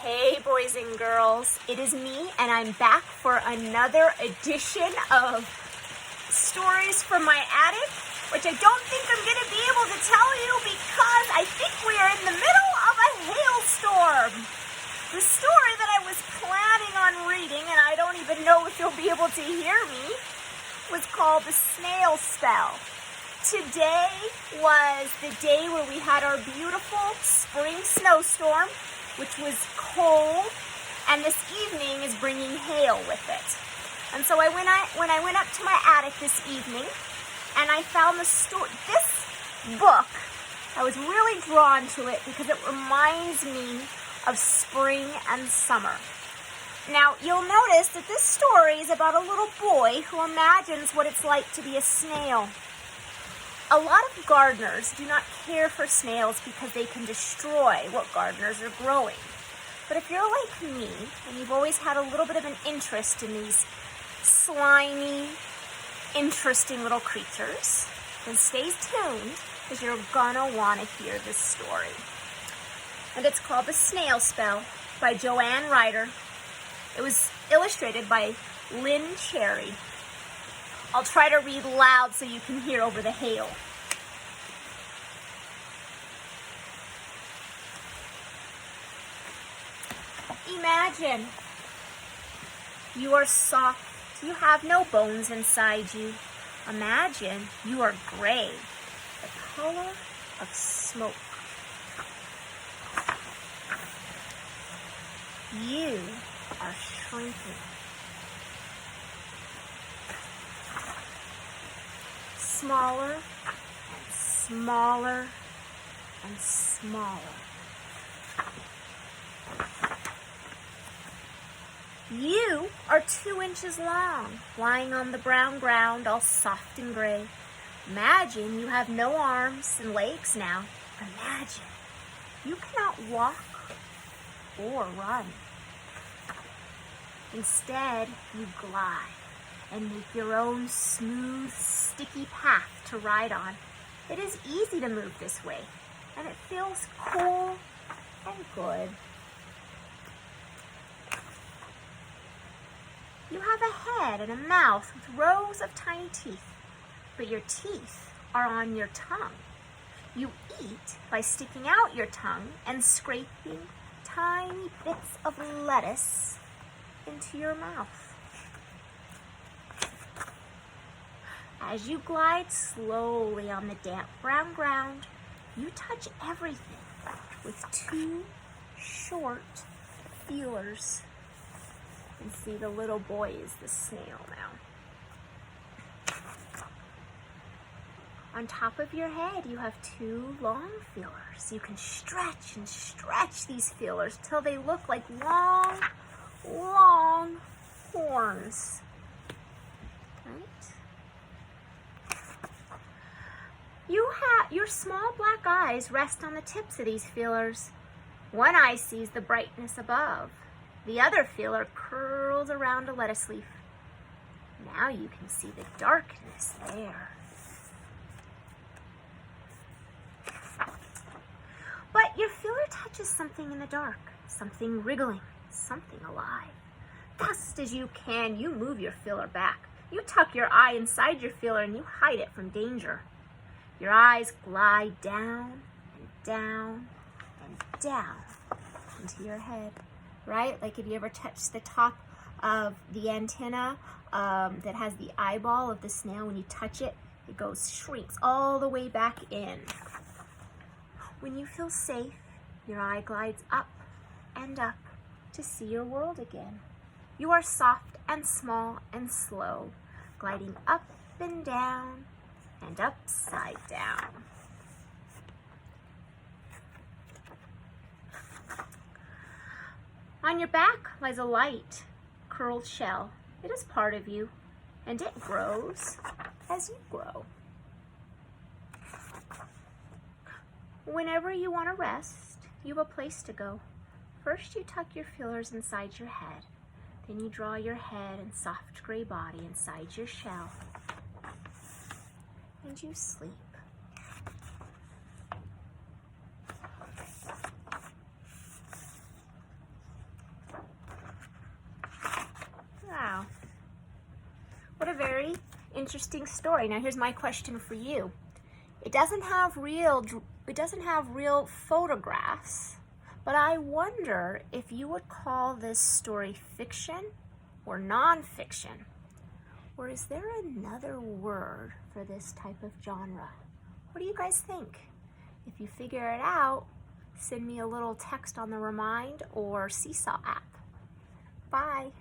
Hey boys and girls, it is me and I'm back for another edition of stories from my attic, which I don't think I'm going to be able to tell you because I think we are in the middle of a hailstorm. The story that I was planning on reading, and I don't even know if you'll be able to hear me, was called The Snail Spell. Today was the day where we had our beautiful spring snowstorm, which was cold, and this evening is bringing hail with it. And so when I went up to my attic this evening, and I found this book. I was really drawn to it because it reminds me of spring and summer. Now, you'll notice that this story is about a little boy who imagines what it's like to be a snail. A lot of gardeners do not care for snails because they can destroy what gardeners are growing. But if you're like me, and you've always had a little bit of an interest in these slimy, interesting little creatures, then stay tuned because you're gonna want to hear this story. And it's called The Snail Spell by Joanne Ryder. It was illustrated by Lynn Cherry. I'll try to read loud so you can hear over the hail. Imagine you are soft. You have no bones inside you. Imagine you are gray, the color of smoke. You are shrinking. Smaller and smaller and smaller. You are 2 inches long, lying on the brown ground, all soft and gray. Imagine you have no arms and legs now. Imagine you cannot walk or run. Instead, you glide and make your own smooth, sticky path to ride on. It is easy to move this way, and it feels cool and good. You have a head and a mouth with rows of tiny teeth, but your teeth are on your tongue. You eat by sticking out your tongue and scraping tiny bits of lettuce into your mouth. As you glide slowly on the damp brown ground, you touch everything with 2 short feelers. And see, the little boy is the snail now. On top of your head, you have 2 long feelers. You can stretch and stretch these feelers till they look like long, long horns. Right? Your small black eyes rest on the tips of these feelers. One eye sees the brightness above. The other feeler curls around a lettuce leaf. Now you can see the darkness there. But your feeler touches something in the dark, something wriggling, something alive. Fast as you can, you move your feeler back. You tuck your eye inside your feeler and you hide it from danger. Your eyes glide down and down and down into your head. Right? Like, have you ever touched the top of the antenna that has the eyeball of the snail? When you touch it, it shrinks all the way back in. When you feel safe, your eye glides up and up to see your world again. You are soft and small and slow, gliding up and down and upside down. On your back lies a light, curled shell. It is part of you, and it grows as you grow. Whenever you want to rest, you have a place to go. First, you tuck your feelers inside your head. Then you draw your head and soft gray body inside your shell. And you sleep. interesting story. Now here's my question for you. It doesn't have real photographs, but I wonder if you would call this story fiction or nonfiction. Or is there another word for this type of genre? What do you guys think? If you figure it out, send me a little text on the Remind or Seesaw app. Bye.